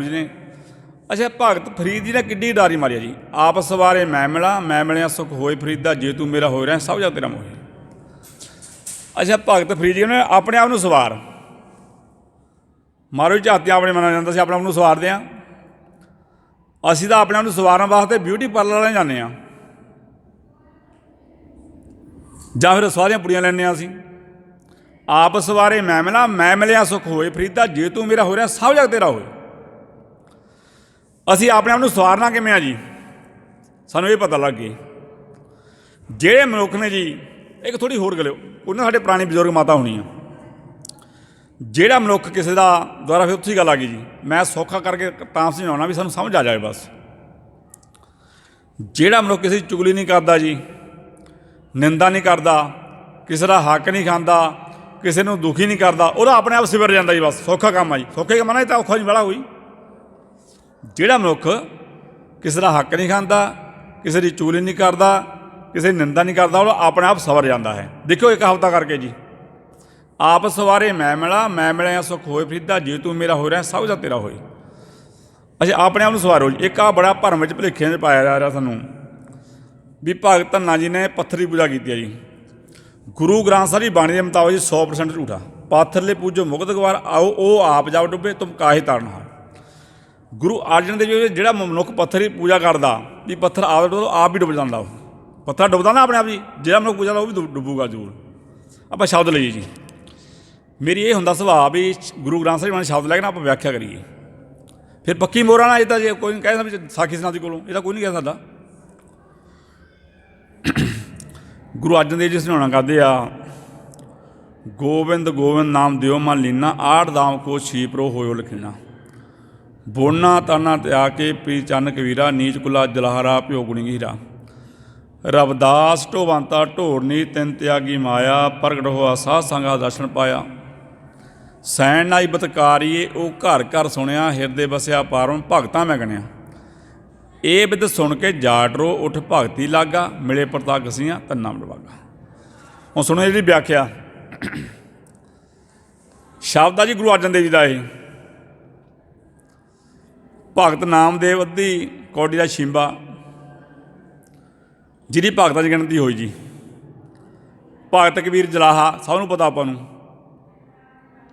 जी ने अच्छा भगत फरीद जी ने किड्डी डारी मारी जी। आप सवारे मैं मिलिया सुख होए फरीदा जे तू मेरा हो रहा सब जग तेरा मोहे। अच्छा भगत फरीद जी ने अपने आप को सवार मारो झातियाँ अपने मना जाता से अपने आप को सवारते हैं। असी तो अपने आप को सवारन वास्ते ब्यूटी पार्लर वाले जाने या फिर सारियां पुड़ियां लैने असी। आप सवारे मैं मिलिया सुख होए फरीदा जे तू मेरा हो रहा सब जग तेरा होए। असी अपने आप को सवारना किमें आ जी सानू ये पता लग गए जेड़े मनुख ने जी। एक थोड़ी होर गलो उन्हें साढ़े पुराने बजुर्ग माता होनी आ जेड़ा मनुख किसी का द्वारा फिर उत्थी गल आ गई जी। मैं सौखा करके तां समझाना भी सानू समझ आ जाए बस। जेड़ा मनुख किसी चुगली नहीं करता जी, निंदा नहीं करता, किसी का हक नहीं खांदा, किसी को दुखी नहीं करता, वह अपने आप सिवर जाता जी। बस सौखा काम आ जी। सौखे काम ना तो औखा जी बड़ा हुई। जेड़ा मनुख किसी का हक नहीं खांदा, किसी की चुगली नहीं करता, किसी की निंदा नहीं करता, वह अपने आप सवर जाता है। देखो एक हफ्ता करके जी। आप सवारे मैं मिलिया सुख होए फरीदा जे तू मेरा हो रहा सब जग तेरा होए। अच्छा अपने आप को सवारो जी। एक आ बड़ा भरम में भुलेखे पाया जा रहा सूँ भी भगत धन्ना जी ने पत्थर की पूजा की है जी। गुरु ग्रंथ साहिब की बाणी के मुताबिक जी 100% झूठा। पाथर ले पूजो मुगत गवार आओ ओ आप जाओ डुबे तुम काहे तारनहार। गुरु अर्जन देव जी जो मनुख पत्थर की पूजा करता भी पत्थर आप भी डुब जाता। पत्थर डुबदा ना अपने आप जी। जो मनुख पूजा वह भी डुबूगा जरूर। आप शब्द लीए जी। मेरी ये होंदा सुभाव भी गुरु ग्रंथ साहिब शब्द लैके ना आप व्याख्या करिए फिर पक्की मोहरा ना। इदा जो कोई कह सकता साखी सनाती को यह कोई नहीं कह सकता। गुरु अर्जन देव जी सुनाना करते आ गोविंद गोविंद नाम दियो मन लीना आठ दाम को छीपरो होयो लखीना बोना ताना त्याग के पी चन्न कबीरा नीच कुला जलहारा प्यो गुणी हीरा रविदास ढोवंता ढोरनी तिन त्यागी माया प्रगट होआ साध संगा दर्शन पाया सैन नाई बतकारीए ओ घर घर सुनिया हिरदे बसिया पारों भगतां मैं गणिया ये बिद सुन के जाटरो उठ भगती लागा मिले प्रताप गसियां तन्ना मडवागा। हुण सुनो जी व्याख्या शब्द आ जी गुरु अर्जन देव जी का। ये भगत नामदेव अद्धी कौडी का शिंबा जिहदी भगतां की गिणती होई जी। भगत कबीर जलाहा सबनूं पता आपां नूं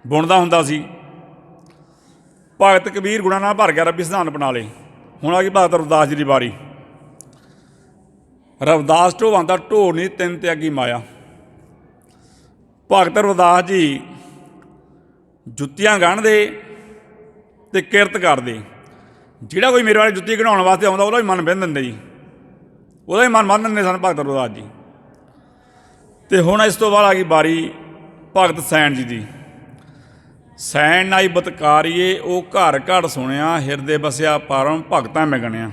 बुणदा हुंदा सी। भगत कबीर गुणां नाल भर गया रब्बी सिधान अपना ले। हुण आ गई भगत रविदास जी की बारी। रविदास ढोवंता ढोरनी तिन त्यागी माया। भगत रविदास जी जुत्तियां गढ़दे ते किरत करदे। जिहड़ा कोई मेरे वाले जुत्ती घड़ाउण वास्ते आउंदा उहदा भी मन बिंध दिंदे जी। उहदा भी मन बंध दिंदे सन भगत रविदास जी। तो हुण इस तो बाद आ गई बारी भगत सैन जी की। सैन नाई बतकारीए ओ घर घर सुनिया हिरदे बसिया पारों भगतां मैं गणिया।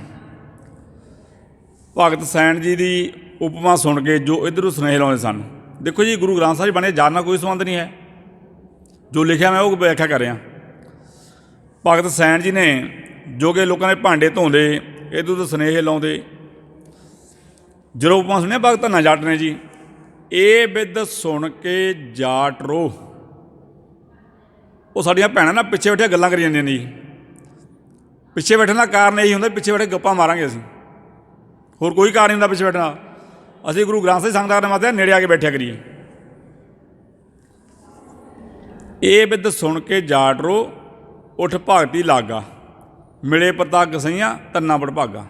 भगत सैन जी की उपमा सुन के जो इधरों सुनेहे लाते सन। देखो जी गुरु ग्रंथ साहिब बने जानना कोई संबंध नहीं है। जो लिखा मैं वो व्याख्या कर रहा। भगत सैन जी ने जो कि लोगों ने भांडे धोंदे इधर उधर सुनेहे लाते जो उपमा सुनिया भगत धन्ना जट ने जी। ये बिद सुन के जाट रो वो साड़ियाँ भैणां ना पिछे बैठे गल्लां करी जांदियां जी। पिछे बैठने का कारण यही होंदा पिछे बैठे गप्पां मारांगे असीं होर कोई कारण नहीं होंदा पिछे बैठना। असीं गुरु ग्रंथ साहिब संगत करने वास्ते नेड़े आके बैठा करिए। ये बिद सुन के जाट रो उठ भगती लागा मिले प्रताप गसइयां तन्ना बड़भागा।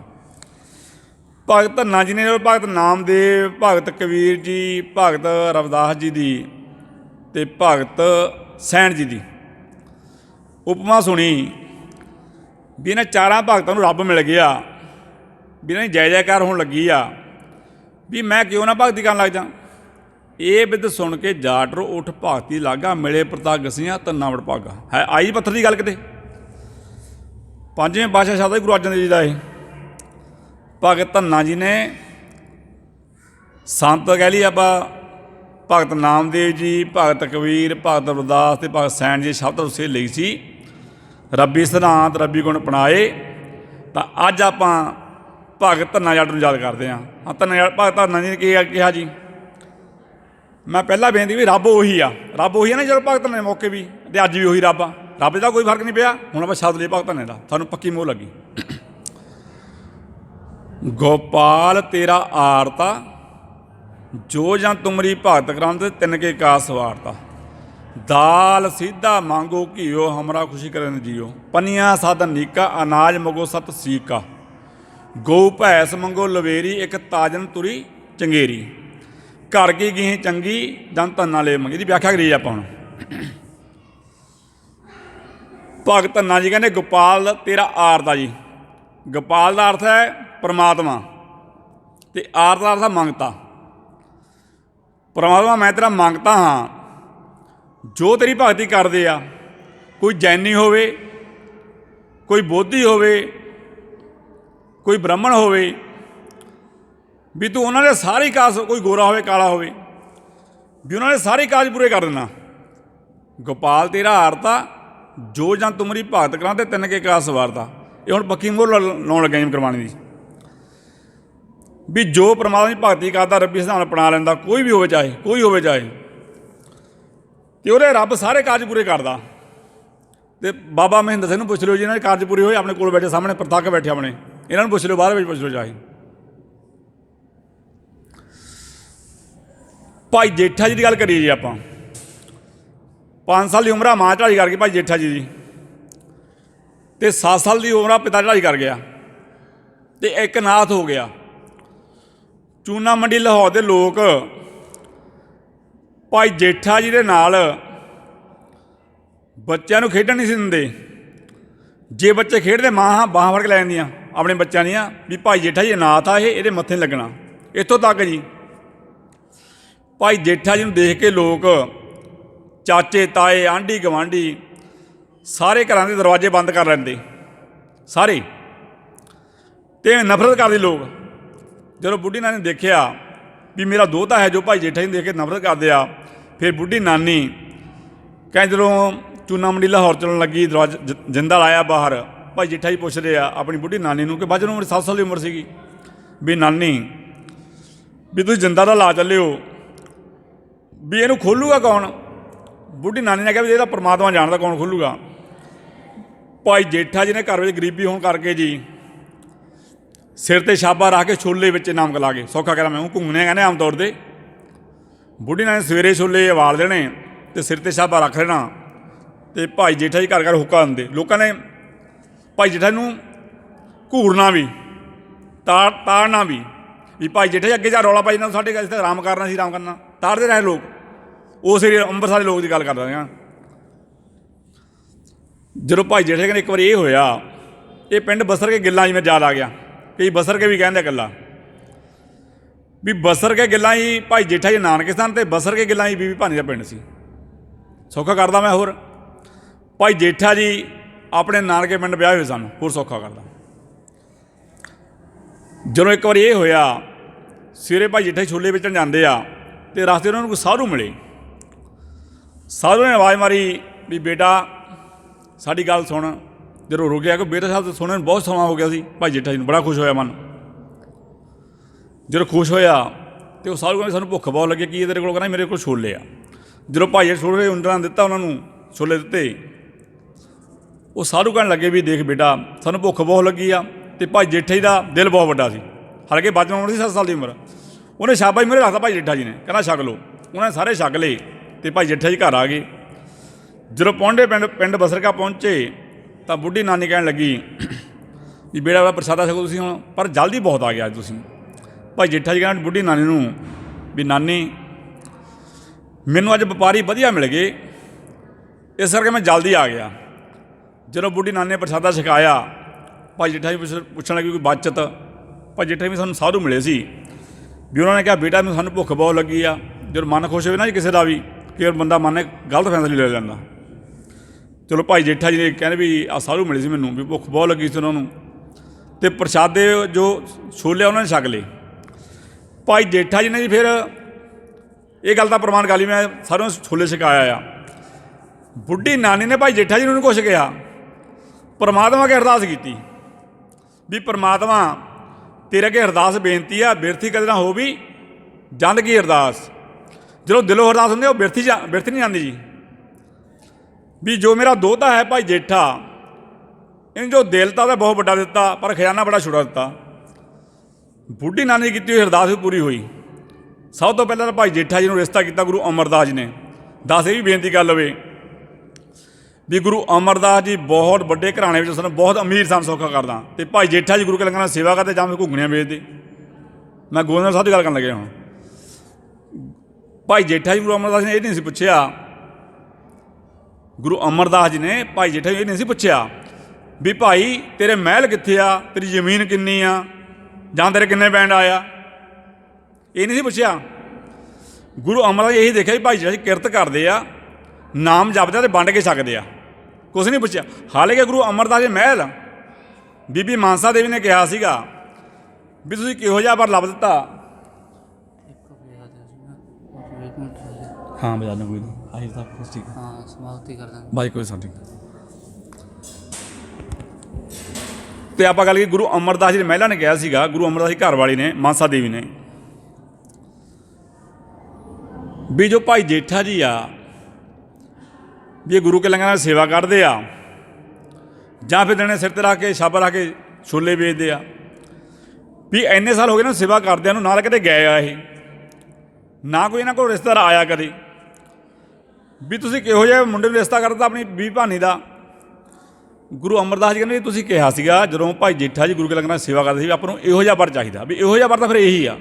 भगत धन्ना जी ने भगत नामदेव भगत कबीर जी भगत रविदास जी की ते भगत सैन जी की उपमा सुनी भी इन्हां चारां भगतों रब मिल गया भी इन्हां जय जयकार होने लगी आ भी मैं क्यों ना भगती करन लग जा। ये बिद सुन के जाट रो उठ भगती लागा मिले प्रताप गसियां तन्ना वडभागा। है आई पत्थर की गल किते। पंजवें पातशाह शब्द गुरु अर्जन देव जी का। भगत धन्ना जी ने संत कह ली आप भगत नामदेव जी भगत कबीर भगत रविदास ते भगत सैन जी शब्द उसे ली सी रब्बी सिद्धांत रब्बी गुण अपनाए। तो अज आप भगत धन्ना जट नूं याद करते हैं। हाँ धन्ना भगत धन्ना जी ने कहा जी मैं पहला बेनती भी रब उही आ। रब उही है ना जो भगत धन्ना मौके भी ते अज भी उही रब आ। ਰੱਬ ਦਾ ਕੋਈ ਫਰਕ ਨਹੀਂ ਪਿਆ। ਹੁਣ ਆਪਾਂ ਸ਼ਬਦ ਲਈ ਭਗਤ ਧੰਨੇ ਦਾ, ਸਾਨੂੰ ਪੱਕੀ ਮੋਹ ਲੱਗੀ। ਗੋਪਾਲ ਤੇਰਾ ਆਰਤਾ, ਜੋ ਜਾਂ ਤੁਮਰੀ ਭਗਤ ਕਰਾਉਂਦੇ ਤਿੰਨ ਕੇ ਕਾ ਸਵਾਰਤਾ। ਦਾਲ ਸਿੱਧਾ ਮੰਗੋ ਘੀਓ, ਹਮਰਾ ਖੁਸ਼ੀ ਕਰਨ ਜੀਓ। ਪਨੀਆਂ ਸਾਧਨ ਨੀਕਾ, ਅਨਾਜ ਮਗੋ ਸਤ ਸੀਕਾ। ਗਊ ਭੈਂਸ ਮੰਗੋ ਲਵੇਰੀ, ਇੱਕ ਤਾਜਨ ਤੁਰੀ ਚੰਗੇਰੀ। ਘਰ ਕੀ ਗਈ ਚੰਗੀ, ਜਨ ਧੰਨਾ ਲੈ ਮੰਗੀ। ਇਹਦੀ ਵਿਆਖਿਆ ਕਰੀਏ ਆਪਾਂ ਹੁਣ। ਭਗਤ ਧੰਨਾ ਜੀ ਕਹਿੰਦੇ ਗੋਪਾਲ ਤੇਰਾ ਆਰਤਾ ਜੀ। ਗੋਪਾਲ ਦਾ ਅਰਥ ਹੈ ਪਰਮਾਤਮਾ, ਅਤੇ ਆਰਤ ਦਾ ਅਰਥ ਹੈ ਮੰਗਤਾ। ਪਰਮਾਤਮਾ ਮੈਂ ਤੇਰਾ ਮੰਗਤਾ ਹਾਂ, ਜੋ ਤੇਰੀ ਭਗਤੀ ਕਰਦੇ ਆ, ਕੋਈ ਜੈਨੀ ਹੋਵੇ, ਕੋਈ ਬੋਧੀ ਹੋਵੇ, ਕੋਈ ਬ੍ਰਾਹਮਣ ਹੋਵੇ, ਵੀ ਤੂੰ ਉਹਨਾਂ ਦੇ ਸਾਰੇ ਕਾਜ, ਕੋਈ ਗੋਰਾ ਹੋਵੇ ਕਾਲਾ ਹੋਵੇ, ਵੀ ਉਹਨਾਂ ਦੇ ਸਾਰੇ ਕਾਜ ਪੂਰੇ ਕਰ ਦੇਣਾ। ਗੋਪਾਲ ਤੇਰਾ ਆਰਤਾ, ਜੋ ਜਾਂ ਤੁਮਰੀ ਭਗਤ ਕਰਾਂ ਤੇ ਤਿੰਨ ਕੇ ਕਾ ਸਵਾਰਤਾ। ਇਹ ਹੁਣ ਪੱਕੀ ਮੋਹਰ ਲਾਉਣ ਲੱਗਿਆ ਜੀ ਕਰਵਾਉਣੀ ਦੀ, ਵੀ ਜੋ ਪਰਮਾਤਮਾ ਦੀ ਭਗਤੀ ਕਰਦਾ, ਰੱਬੀ ਸਿਧਾਂਤ ਅਪਣਾ ਲੈਂਦਾ, ਕੋਈ ਵੀ ਹੋਵੇ, ਚਾਹੇ ਕੋਈ ਹੋਵੇ ਚਾਹੇ, ਅਤੇ ਉਹਦੇ ਰੱਬ ਸਾਰੇ ਕਾਜ ਪੂਰੇ ਕਰਦਾ। ਅਤੇ ਬਾਬਾ ਮਹਿੰਦਰ ਸਿੰਘ ਨੂੰ ਪੁੱਛ ਲਿਓ ਜੀ, ਇਹਨਾਂ ਦੇ ਕਾਰਜ ਪੂਰੇ ਹੋਏ, ਆਪਣੇ ਕੋਲ ਬੈਠੇ, ਸਾਹਮਣੇ ਪ੍ਰਤੱਖ ਬੈਠੇ ਆਪਣੇ, ਇਹਨਾਂ ਨੂੰ ਪੁੱਛ ਲਿਓ, ਬਾਅਦ ਵਿੱਚ ਪੁੱਛ ਲਿਓ ਚਾਹੇ। ਭਾਈ ਜੇਠਾ ਜੀ ਦੀ ਗੱਲ ਕਰੀਏ ਜੀ ਆਪਾਂ। 5 ਸਾਲ ਦੀ ਉਮਰ ਆ ਮਾਂ ਚੜ੍ਹਾਈ ਕਰ ਗਈ ਭਾਈ ਜੇਠਾ ਜੀ ਦੀ, ਅਤੇ 7 ਸਾਲ ਦੀ ਉਮਰ ਆ ਪਿਤਾ ਚੜ੍ਹਾਈ ਕਰ ਗਿਆ, ਅਤੇ ਇੱਕ ਨਾਥ ਹੋ ਗਿਆ। ਚੂਨਾ ਮੰਡੀ ਲਾਹੌਰ ਦੇ ਲੋਕ ਭਾਈ ਜੇਠਾ ਜੀ ਦੇ ਨਾਲ ਬੱਚਿਆਂ ਨੂੰ ਖੇਡਣ ਨਹੀਂ ਸੀ ਦਿੰਦੇ। ਜੇ ਬੱਚੇ ਖੇਡਦੇ, ਮਾਂ ਬਾਹਾਂ ਫੜ ਕੇ ਲੈ ਜਾਂਦੀਆਂ ਆਪਣੇ ਬੱਚਿਆਂ ਦੀਆਂ, ਵੀ ਭਾਈ ਜੇਠਾ ਜੀ ਅਨਾਥ ਆ, ਇਹਦੇ ਮੱਥੇ ਨਹੀਂ ਲੱਗਣਾ। ਇੱਥੋਂ ਤੱਕ ਜੀ ਭਾਈ ਜੇਠਾ ਜੀ ਨੂੰ ਦੇਖ ਕੇ ਲੋਕ, ਚਾਚੇ ਤਾਏ ਆਂਢੀ ਗਵਾਂਢੀ, ਸਾਰੇ ਘਰਾਂ ਦੇ ਦਰਵਾਜ਼ੇ ਬੰਦ ਕਰ ਲੈਂਦੇ ਸਾਰੇ, ਅਤੇ ਨਫ਼ਰਤ ਕਰਦੇ ਲੋਕ। ਜਦੋਂ ਬੁੱਢੀ ਨਾਨੀ ਨੇ ਦੇਖਿਆ ਵੀ ਮੇਰਾ ਦੋਹਤਾ ਹੈ ਜੋ ਭਾਈ ਜੇਠਾ ਜੀ ਨੂੰ ਦੇਖ ਕੇ ਨਫ਼ਰਤ ਕਰਦੇ ਆ, ਫਿਰ ਬੁੱਢੀ ਨਾਨੀ ਕਹਿੰਦੇ ਜਦੋਂ ਚੂਨਾ ਮੰਡੀ ਲਾਹੌਰ ਚੱਲਣ ਲੱਗੀ, ਦਰਵਾਜ਼ਾ ਜਿੰਦਾ ਲਾਇਆ ਬਾਹਰ, ਭਾਈ ਜੇਠਾ ਜੀ ਪੁੱਛਦੇ ਆ ਆਪਣੀ ਬੁੱਢੀ ਨਾਨੀ ਨੂੰ ਕਿ ਬਾਅਦ ਨੂੰ 7 ਸਾਲ ਦੀ ਉਮਰ ਸੀਗੀ, ਵੀ ਨਾਨੀ ਵੀ ਤੁਸੀਂ ਜਿੰਦਾ ਦਾ ਲਾ ਚੱਲਿਓ, ਵੀ ਇਹਨੂੰ ਖੋਲ੍ਹੂਗਾ ਕੌਣ? ਬੁੱਢੀ ਨਾਨੀ ਨੇ ਕਿਹਾ ਵੀ ਇਹ ਤਾਂ ਪਰਮਾਤਮਾ ਜਾਣਦਾ ਕੌਣ ਖੋਲ੍ਹੂਗਾ। ਭਾਈ ਜੇਠਾ ਜੀ ਨੇ ਘਰ ਵਿੱਚ ਗਰੀਬੀ ਹੋਣ ਕਰਕੇ ਜੀ ਸਿਰ 'ਤੇ ਛਾਬਾ ਰੱਖ ਕੇ ਛੋਲੇ ਵਿੱਚ ਨਮਕ ਲਾ ਕੇ, ਸੌਖਾ ਕਹਿ ਮੈਂ ਉਹ ਘੁੰਮਣੇ ਕਹਿੰਦੇ ਆਮ ਤੌਰ 'ਤੇ, ਬੁੱਢੀ ਨਾਨੀ ਸਵੇਰੇ ਛੋਲੇ ਉਬਾਲ ਦੇਣੇ ਅਤੇ ਸਿਰ 'ਤੇ ਛਾਬਾ ਰੱਖ ਲੈਣਾ, ਅਤੇ ਭਾਈ ਜੇਠਾ ਜੀ ਘਰ ਘਰ ਹੁੱਕਾ ਦਿੰਦੇ। ਲੋਕਾਂ ਨੇ ਭਾਈ ਜੇਠਾ ਨੂੰ ਘੂਰਨਾ ਵੀ, ਤਾੜਨਾ ਵੀ ਭਾਈ ਜੇਠਾ ਜੀ ਅੱਗੇ ਜਾ ਰੌਲਾ ਪਾਈ ਜਾਂਦਾ, ਸਾਡੇ ਇੱਥੇ ਆਰਾਮ ਕਰਨਾ ਸੀ, ਆਰਾਮ ਕਰਨਾ, ਤਾੜਦੇ ਰਹੇ ਲੋਕ। ਉਸ ਏਰੀਏ ਅੰਮ੍ਰਿਤਸਰ ਦੇ ਲੋਕ ਦੀ ਗੱਲ ਕਰਦਾ ਹਾਂ। ਜਦੋਂ ਭਾਈ ਜੇਠਾ ਕਹਿੰਦੇ ਇੱਕ ਵਾਰੀ ਇਹ ਹੋਇਆ, ਇਹ ਪਿੰਡ ਬਸਰ ਕੇ ਗਿੱਲਾਂ ਜੀ, ਮੈਂ ਯਾਦ ਆ ਗਿਆ, ਕਈ ਬਸਰ ਕੇ ਵੀ ਕਹਿੰਦੇ ਇਕੱਲਾ, ਵੀ ਬਸਰ ਕੇ ਗਿੱਲਾਂ ਹੀ ਭਾਈ ਜੇਠਾ ਜੀ ਨਾਨਕੇ ਸਨ, ਅਤੇ ਬਸਰ ਕੇ ਗਿੱਲਾਂ ਹੀ ਬੀਬੀ ਭਾਨੀ ਦਾ ਪਿੰਡ ਸੀ। ਸੌਖਾ ਕਰਦਾ ਮੈਂ ਹੋਰ, ਭਾਈ ਜੇਠਾ ਜੀ ਆਪਣੇ ਨਾਨਕੇ ਪਿੰਡ ਵਿਆਹੇ ਹੋਏ ਸਨ, ਹੋਰ ਸੌਖਾ ਕਰਦਾ। ਜਦੋਂ ਇੱਕ ਵਾਰੀ ਇਹ ਹੋਇਆ, ਸਵੇਰੇ ਭਾਈ ਜੇਠਾ ਛੋਲੇ ਵੇਚਣ ਜਾਂਦੇ ਆ, ਅਤੇ ਰਸਤੇ ਉਹਨਾਂ ਨੂੰ ਕੋਈ ਸਾਧੂ ਮਿਲੇ। ਸਾਧੂ ਨੇ ਆਵਾਜ਼ ਮਾਰੀ ਵੀ ਬੇਟਾ ਸਾਡੀ ਗੱਲ ਸੁਣ। ਜਦੋਂ ਰੁਕਿਆ ਕਿ ਬੇਟਾ ਸਾਹਿਬ ਸੁਣਨ ਨੂੰ ਬਹੁਤ ਸਮਾਂ ਹੋ ਗਿਆ ਸੀ, ਭਾਈ ਜੇਠਾ ਜੀ ਨੂੰ ਬੜਾ ਖੁਸ਼ ਹੋਇਆ ਮਨ। ਜਦੋਂ ਖੁਸ਼ ਹੋਇਆ ਅਤੇ ਉਹ ਸਾਧੂ ਕਹਿੰਦੇ ਸਾਨੂੰ ਭੁੱਖ ਬਹੁਤ ਲੱਗੀ, ਕੀ ਤੇਰੇ ਕੋਲ? ਕਹਿੰਦਾ ਮੇਰੇ ਕੋਲ ਛੋਲੇ ਆ। ਜਦੋਂ ਭਾਈ ਜੇਠਾ ਛੋਲੇ ਉਂਦਰਾਂ ਦਿੱਤਾ, ਉਹਨਾਂ ਨੂੰ ਛੋਲੇ ਦਿੱਤੇ। ਉਹ ਸਾਧੂ ਕਹਿਣ ਲੱਗੇ ਵੀ ਦੇਖ ਬੇਟਾ ਸਾਨੂੰ ਭੁੱਖ ਬਹੁਤ ਲੱਗੀ ਆ, ਅਤੇ ਭਾਈ ਜੇਠਾ ਜੀ ਦਾ ਦਿਲ ਬਹੁਤ ਵੱਡਾ ਸੀ, ਹਾਲਾਂਕਿ ਬਚਪਨ ਉਮਰ ਸੀ 7 ਸਾਲ ਦੀ ਉਮਰ। ਉਹਨੇ ਸ਼ਾਬਾਸ਼ ਮੇਰੇ ਰੱਖਤਾ ਭਾਈ ਜੇਠਾ ਜੀ ਨੇ, ਕਹਿੰਦਾ ਛਕ ਲਓ। ਉਹਨਾਂ ਨੇ ਸਾਰੇ ਛਕ ਲਏ, ਅਤੇ ਭਾਈ ਜੇਠਾ ਜੀ ਘਰ ਆ ਗਏ। ਜਦੋਂ ਪਹੁੰਚੇ ਪਿੰਡ ਬਸਰਕਾ ਪਹੁੰਚੇ, ਤਾਂ ਬੁੱਢੀ ਨਾਨੀ ਕਹਿਣ ਲੱਗੀ ਵੀ ਬੇੜਾ ਪ੍ਰਸ਼ਾਦਾ ਛਕੋ ਤੁਸੀਂ ਹੁਣ, ਪਰ ਜਲਦੀ ਬਹੁਤ ਆ ਗਿਆ ਅੱਜ ਤੁਸੀਂ। ਭਾਈ ਜੇਠਾ ਜੀ ਕਹਿੰਦਾ ਬੁੱਢੀ ਨਾਨੀ ਨੂੰ ਵੀ ਨਾਨੀ ਮੈਨੂੰ ਅੱਜ ਵਪਾਰੀ ਵਧੀਆ ਮਿਲ ਗਏ, ਇਸ ਕਰਕੇ ਮੈਂ ਜਲਦੀ ਆ ਗਿਆ। ਜਦੋਂ ਬੁੱਢੀ ਨਾਨੀ ਨੇ ਪ੍ਰਸ਼ਾਦਾ ਛਕਾਇਆ, ਭਾਈ ਜੇਠਾ ਜੀ ਪੁੱਛਣ ਲੱਗੀ ਕੋਈ ਬਚਤ। ਭਾਈ ਜੇਠਾ ਵੀ ਸਾਨੂੰ ਸਾਧੂ ਮਿਲੇ ਸੀ, ਵੀ ਉਹਨਾਂ ਨੇ ਕਿਹਾ ਬੇਟਾ ਮੈਨੂੰ ਸਾਨੂੰ ਭੁੱਖ ਬਹੁਤ ਲੱਗੀ ਆ। ਜਦੋਂ ਮਨ ਖੁਸ਼ ਹੋਵੇ ਨਾ ਜੀ ਕਿਸੇ ਦਾ ਵੀ, ਕਿ ਬੰਦਾ ਮਨ ਨੇ ਗਲਤ ਫੈਸਲਾ ਲੈ ਲੈਂਦਾ। ਚਲੋ ਭਾਈ ਜੇਠਾ ਜੀ ਨੇ ਕਹਿੰਦੇ ਵੀ ਆਹ ਸਾਧੂ ਮਿਲੇ ਸੀ ਮੈਨੂੰ, ਵੀ ਭੁੱਖ ਬਹੁਤ ਲੱਗੀ ਸੀ ਉਹਨਾਂ ਨੂੰ, ਅਤੇ ਪ੍ਰਸ਼ਾਦੇ ਜੋ ਛੋਲੇ ਉਹਨਾਂ ਨੇ ਛਕ ਲਏ। ਭਾਈ ਜੇਠਾ ਜੀ ਨੇ ਜੀ ਫਿਰ ਇਹ ਗੱਲ ਦਾ ਪ੍ਰਮਾਣ ਕਰ ਲਈ, ਮੈਂ ਸਾਰਿਆਂ ਨੂੰ ਛੋਲੇ ਛਕਾਇਆ ਆ। ਬੁੱਢੀ ਨਾਨੀ ਨੇ ਭਾਈ ਜੇਠਾ ਜੀ ਨੂੰ ਕੁਛ ਕਿਹਾ, ਪਰਮਾਤਮਾ ਅੱਗੇ ਅਰਦਾਸ ਕੀਤੀ ਵੀ ਪਰਮਾਤਮਾ ਤੇਰੇ ਅੱਗੇ ਅਰਦਾਸ ਬੇਨਤੀ ਆ, ਬਿਰਥੀ ਕਦੇ ਨਾ ਹੋ ਵੀ ਜੰਦ ਕੀ ਅਰਦਾਸ। ਜਦੋਂ ਦਿਲੋਂ ਅਰਦਾਸ ਹੁੰਦੀ ਉਹ ਬਿਰਥੀ ਨਹੀਂ ਜਾਂਦੀ ਜੀ। भी जो मेरा दोता है भाई जेठा, इन जो दिल तो बहुत बड़ा दिता पर खजाना बड़ा छुड़ा दिता। बुढ़ी नानी की हुई अरदास भी पूरी हुई। सब तो पहले तो भाई जेठा जी को रिश्ता किया गुरु अमरदास जी ने। दस ये भी बेनती कर लवे भी गुरु अमरदास जी बहुत बड़े घराने में सन, बहुत अमीर सन, सौखा करदा। तो भाई जेठा जी गुरु के लंगर सेवा करते जां घुगनियां बेचते। मैं गोविंद साहब की गल कर लगे हूँ। भाई जेठा जी गुरु अमरदास ने ये नहीं पूछया, गुरु अमरदास जी ने भाई जेठा जी ये नहीं पूछया भी भाई तेरे महल कित्थे आ, तेरी जमीन किन्नी आ, जां तेरे किन्ने बैंड आया, ये नहीं पूछया। गुरु अमरदास यही देखा भी भाई जेठा जी किरत करते आ, नाम जपदे तो वंड के सकते आ, कुछ नहीं पूछया। हालांकि गुरु अमरदास जी महल बीबी मानसा देवी ने कहा सीगा भी तुसीं किहो जिहा वर लभ दिता। हाँ बजा दें, कोई नहीं ठीक है, हाँ समाप्ति कर दें भाई, कोई ठीक। तो आप गल की गुरु अमरदास जी महिला ने कहा सीगा, गुरु अमरदास जी घर वाली ने मानसा देवी ने भी जो भाई जेठा जी आ भी गुरु के लंगर सेवा करते आ, जां फिर दिने सिर ते रख के छापा रख के छोले बेचते आ, भी इन्ने साल हो गए ना सेवा करदे ना किते गए आ, ये ना कोई इन्हां कोल रिश्तेदार आया कदे भी तुसीं किहो जिहे मुंडे नूं रिश्ता करता अपनी बीवी भानी दा। गुरु अमरदास जी कहते भी तुसीं कहा सीगा जदों भाई जेठा जी गुरु के लंगर सेवा करते आपां नूं इहो जिहा वर चाहीदा, भी इहो जिहा वर तां फिर यही आ,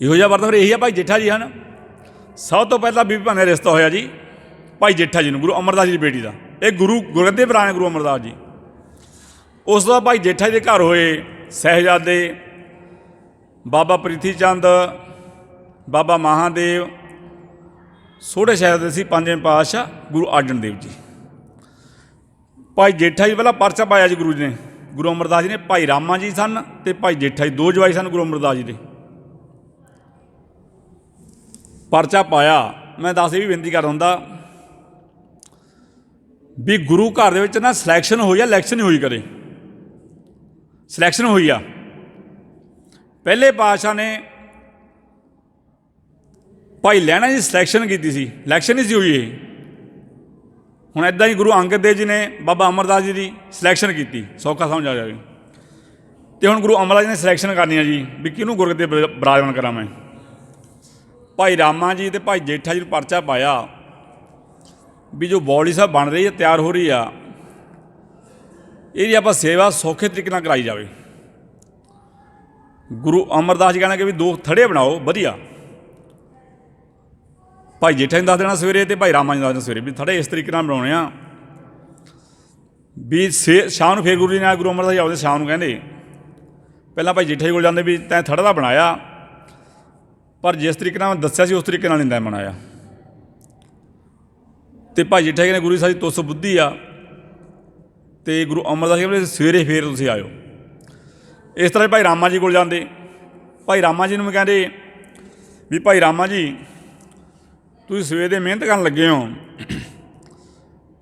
इहो जिहा वर तां फिर यही आ भाई जेठा जी हन। सब तो पहला बीबी भानी दा रिश्ता होया जी भाई जेठा जी नूं गुरु अमरदास जी की बेटी का। ये गुरु गुरगद्दे भरा ने गुरु अमरदास जी। उस तो भाई जेठा जी के घर होए साहिबजादे बाबा प्रीति चंद, बाबा महादेव, सोढ़े साहिबजादे सी पंजवें पातशाह गुरु अर्जन देव जी। भाई जेठा जी पहला परचा पाया जी गुरु जी ने, गुरु अमरदास जी ने। भाई रामा जी सन ते भाई जेठा जी, दो जवाई सन गुरु अमरदास जी ने। परचा पाया, मैं दस ये भी बेनती कर दिंदा भी गुरु घर दे विच ना सिलैक्शन हुई आ, इलैक्शन नहीं हुई कदे, सिलैक्शन हुई आ। पहले पातशाह ने भाई लैना जी सिलैक्शन की सी, इलैक्शन नहीं सी हुई। हुण इदां ही गुरु अंगद देव जी ने बाबा अमरदास जी की सिलैक्शन की, सौखा समझ आ जाए। तो हुण गुरु अमरदास जी ने सिलैक्शन करनी है जी भी किहनूं गुरगद्दे बराजमान करा मैं। भाई रामा जी तो भाई जेठा जी परचा पाया भी जो बॉडी साहब बन रही है, तैयार हो रही है, ये आप सेवा सौखे तरीके नाल कराई जाए। गुरु अमरदास जी कहना कि भी दो थड़े बनाओ वधिया, भाई जेठा जी दस देना सवेरे तो भाई रामा जी दस देना सवेरे, भी थड़े इस तरीके बनाने आ भी शाम फिर गुरु जी ने गुरु अमरदास जी आते शाम को कहते पहला भाई जेठा जी को जाते भी तैं थड़ा तो बनाया पर जिस तरीके मैं दसिया उस तरीके नहीं तैं बनाया। तो भाई जेठा जी ने गुरु साहब तुस बुद्धि आ, तो गुरु अमरदास जी कहते सवेरे फिर तुम आयो। इस तरह भाई रामा जी को जाते, भाई रामा जी ने कहते भी भाई रामा जी तुम सवेरे दे मेहनत कर लगे हो,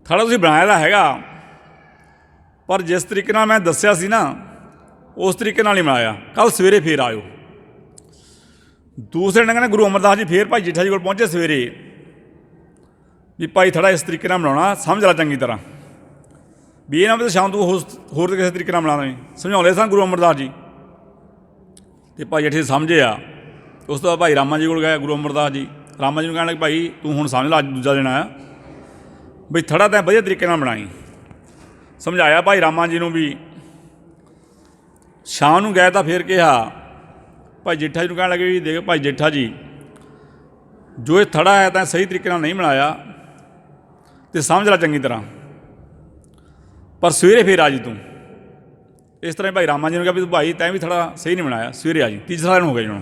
थड़ा तुम बनाया तो हैगा पर जिस तरीके मैं दसिया सी ना उस तरीके नहीं बनाया, कल सवेरे फिर आयो। दूसरे दिन कहने गुरु अमरदास जी फिर भाई जेठा जी को पहुँचे सवेरे भी भाई थोड़ा इस तरीके बनाना, समझ ला चंगी तरह भी ये ना भी शाम तू होर किसी तरीके बनाना समझाते सन गुरु अमरदास जी। तो भाई जेठे समझे आ। उस तो बाद भाई रामा जी को गए गुरु अमरदास जी, रामा जी को कहना भाई तू हुण समझ ला अज दूजा दिन आया बई थड़ा तैं वधिया तरीके बनाई। समझाया भाई रामा जी को भी। शाम को गए तो फिर कहा भाई जेठा जी को कहने लगे भी देख भाई जेठा जी जो ये थड़ा है तैं सही तरीके नहीं बनाया तो समझ ला चंगी तरह, पर सवेरे फिर आ जी तू। इस तरह भाई रामा जी ने कहा भी तू भाई तैं भी थोड़ा सही नहीं बनाया, सवेरे आ जी। तीसरा दिन हो गया जी।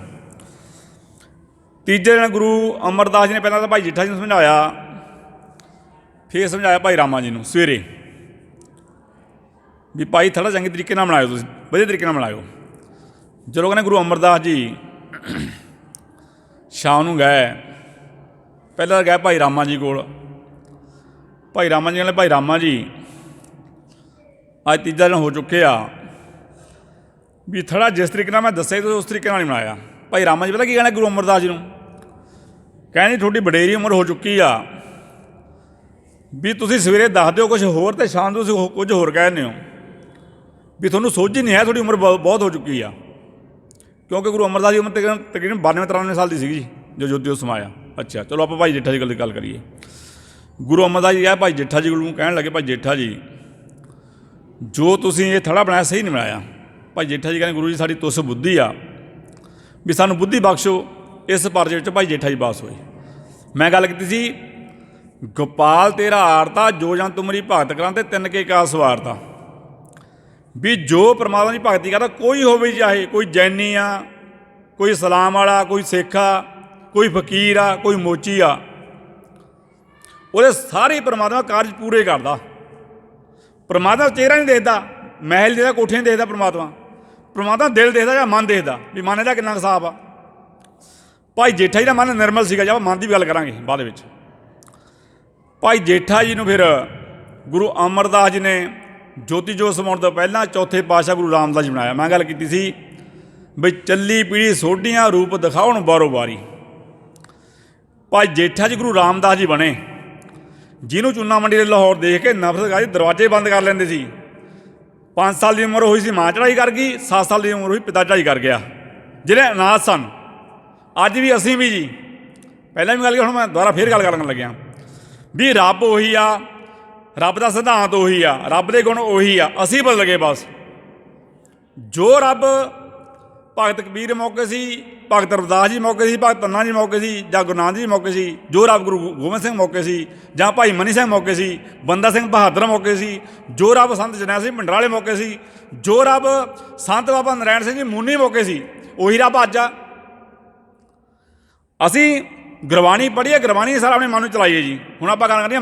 तीजे दिन गुरु अमरदास जी ने पहला तो भाई जेठा जी ने समझाया, फिर समझाया भाई रामा जी ने सवेरे भी भाई थोड़ा चंगे तरीके बनायो, तुम वधिया तरीके बनायो। जो कहने गुरु अमरदास जी शाम को गए, पहले गए भाई रामा जी को। भाई रामा जी कहते भाई रामा जी अज तीजा दिन हो चुके आ भी थड़ा जिस तरीके मैं दसिया तो उस तरीके नहीं बनाया। भाई रामा जी पता की कहना गुरु अमरदास जी को, कहनी थोड़ी वडेरी उम्र हो चुकी आ ਵੀ ਤੁਸੀਂ ਸਵੇਰੇ ਦੱਸ ਦਿਓ ਕੁਝ ਹੋਰ ਤੇ ਸ਼ਾਮ ਨੂੰ ਤੁਸੀਂ ਕੁਝ ਹੋਰ ਕਹਿ ਦਿੰਦੇ ਹੋ, ਵੀ ਤੁਹਾਨੂੰ ਸੋਝ ਹੀ ਨਹੀਂ ਹੈ, ਤੁਹਾਡੀ ਉਮਰ ਬਹੁਤ ਹੋ ਚੁੱਕੀ ਆ। ਕਿਉਂਕਿ ਗੁਰੂ ਅਮਰਦਾਸ ਦੀ ਉਮਰ ਤਕਰੀਬਨ 92-93 ਸਾਲ ਦੀ ਸੀਗੀ ਜੀ ਜੋ ਜੋਤੀ ਸਮਾਇਆ। ਅੱਛਾ ਚਲੋ ਆਪਾਂ ਭਾਈ ਜੇਠਾ ਜੀ ਦੀ ਗੱਲ ਕਰੀਏ। ਗੁਰੂ ਅਮਰਦਾਸ ਜੀ ਆ ਭਾਈ ਜੇਠਾ ਜੀ ਨੂੰ ਕਹਿਣ ਲੱਗੇ, ਭਾਈ ਜੇਠਾ ਜੀ ਜੋ ਤੁਸੀਂ ਇਹ ਥੜਾ ਬਣਾਇਆ ਸਹੀ ਨਹੀਂ ਬਣਾਇਆ। ਭਾਈ ਜੇਠਾ ਜੀ ਕਹਿੰਦੇ ਗੁਰੂ ਜੀ ਸਾਡੀ ਤੁਸ ਬੁੱਧੀ ਆ, ਵੀ ਸਾਨੂੰ ਬੁੱਧੀ ਬਖਸ਼ੋ। ਇਸ ਪਰਜੇ ਵਿੱਚ ਭਾਈ ਜੇਠਾ ਜੀ ਪਾਸ ਹੋਏ। ਮੈਂ ਗੱਲ ਕੀਤੀ ਸੀ ਗੋਪਾਲ ਤੇਰਾ ਆਰਤਾ ਜੋ ਜਨ ਤੁਮਰੀ ਭਗਤ ਕਰਾਂ ਤੇ ਤਿੰਨ ਕੇ ਕਾ ਸਵਾਰਤਾ, ਵੀ ਜੋ ਪਰਮਾਤਮਾ ਦੀ ਭਗਤੀ ਕਰਦਾ ਕੋਈ ਹੋਵੇ, ਚਾਹੇ ਕੋਈ ਜੈਨੀ ਆ, ਕੋਈ ਇਸਲਾਮ ਵਾਲਾ, ਕੋਈ ਸਿੱਖ ਆ, ਕੋਈ ਫਕੀਰ ਆ, ਕੋਈ ਮੋਚੀ ਆ, ਉਹਦੇ ਸਾਰੇ ਪਰਮਾਤਮਾ ਕਾਰਜ ਪੂਰੇ ਕਰਦਾ। ਪਰਮਾਤਮਾ ਚਿਹਰਾ ਨਹੀਂ ਦੇਖਦਾ, ਮਹਿਲ ਦੇਖਦਾ, ਕੋਠੇ ਨਹੀਂ ਦੇਖਦਾ। ਪਰਮਾਤਮਾ ਦਿਲ ਦੇਖਦਾ ਜਾਂ ਮਨ ਦੇਖਦਾ, ਵੀ ਮਨ ਇਹਦਾ ਕਿੰਨਾ ਸਾਫ ਆ। ਭਾਈ ਜੇਠਾ ਜੀ ਦਾ ਮਨ ਨਿਰਮਲ ਸੀਗਾ। ਜਾਂ ਮਨ ਦੀ ਵੀ ਗੱਲ ਕਰਾਂਗੇ ਬਾਅਦ ਵਿੱਚ। ਭਾਈ ਜੇਠਾ ਜੀ ਨੂੰ ਫਿਰ ਗੁਰੂ ਅਮਰਦਾਸ ਜੀ ਨੇ ਜੋਤੀ ਜੋਤ ਸਮਾਉਣ ਤੋਂ ਪਹਿਲਾਂ ਚੌਥੇ ਪਾਤਸ਼ਾਹ ਗੁਰੂ ਰਾਮਦਾਸ ਜੀ ਬਣਾਇਆ। ਮੈਂ ਗੱਲ ਕੀਤੀ ਸੀ ਬਈ ਚੱਲੀ ਪੀੜੀ ਸੋਢੀਆਂ ਰੂਪ ਦਿਖਾਉਣ ਬਾਰੋ ਬਾਰੀ। ਭਾਈ ਜੇਠਾ ਜੀ ਗੁਰੂ ਰਾਮਦਾਸ ਜੀ ਬਣੇ, ਜਿਹਨੂੰ ਚੂਨਾ ਮੰਡੀ ਦੇ ਲਾਹੌਰ ਦੇਖ ਕੇ ਨਫ਼ਰਤ ਕਰਦੀ ਦਰਵਾਜ਼ੇ ਬੰਦ ਕਰ ਲੈਂਦੇ ਸੀ। 5 ਸਾਲ ਦੀ ਉਮਰ ਹੋਈ ਸੀ ਮਾਂ ਚੜ੍ਹਾਈ ਕਰ ਗਈ, 7 ਸਾਲ ਦੀ ਉਮਰ ਹੋਈ ਪਿਤਾ ਚੜ੍ਹਾਈ ਕਰ ਗਿਆ, ਜਿਹੜੇ ਅਨਾਥ ਸਨ। ਅੱਜ ਵੀ ਅਸੀਂ ਵੀ ਜੀ, ਪਹਿਲਾਂ ਵੀ ਗੱਲ ਕੀਤੀ, ਹੁਣ ਮੈਂ ਦੁਬਾਰਾ ਫੇਰ ਗੱਲ ਕਰਨ ਲੱਗਿਆ ਵੀ ਰੱਬ ਉਹੀ ਆ, ਰੱਬ ਦਾ ਸਿਧਾਂਤ ਉਹੀ ਆ, ਰੱਬ ਦੇ ਗੁਣ ਉਹੀ ਆ, ਅਸੀਂ ਬਦਲ ਗਏ ਬਸ। ਜੋ ਰੱਬ ਭਗਤ ਕਬੀਰ ਮੌਕੇ ਸੀ, ਭਗਤ ਰਵਿਦਾਸ ਜੀ ਮੌਕੇ ਸੀ, ਭਗਤ ਧੰਨਾ ਜੀ ਮੌਕੇ ਸੀ, ਜਾਂ ਗੁਰੂ ਨਾਨਕ ਜੀ ਮੌਕੇ ਸੀ, ਜੋ ਰੱਬ ਗੁਰੂ ਗੋਬਿੰਦ ਸਿੰਘ ਮੌਕੇ ਸੀ, ਜਾਂ ਭਾਈ ਮਨੀ ਸਿੰਘ ਮੌਕੇ ਸੀ, ਬੰਦਾ ਸਿੰਘ ਬਹਾਦਰ ਮੌਕੇ ਸੀ, ਜੋ ਰੱਬ ਸੰਤ ਜਰਨੈਲ ਸਿੰਘ ਭਿੰਡਰਾਂ ਵਾਲੇ ਮੌਕੇ ਸੀ, ਜੋ ਰੱਬ ਸੰਤ ਬਾਬਾ ਨਰਾਇਣ ਸਿੰਘ ਜੀ ਮੂਨੀ ਮੌਕੇ ਸੀ, ਉਹੀ ਰੱਬ ਅੱਜ ਆ। ਅਸੀਂ ਗੁਰਬਾਣੀ ਪੜ੍ਹੀਏ, ਗੁਰਬਾਣੀ ਸਾਰਾ ਆਪਣੇ ਮਨ ਨੂੰ ਚਲਾਈਏ ਜੀ। ਹੁਣ ਆਪਾਂ ਗੱਲ ਕਰਦੇ ਹਾਂ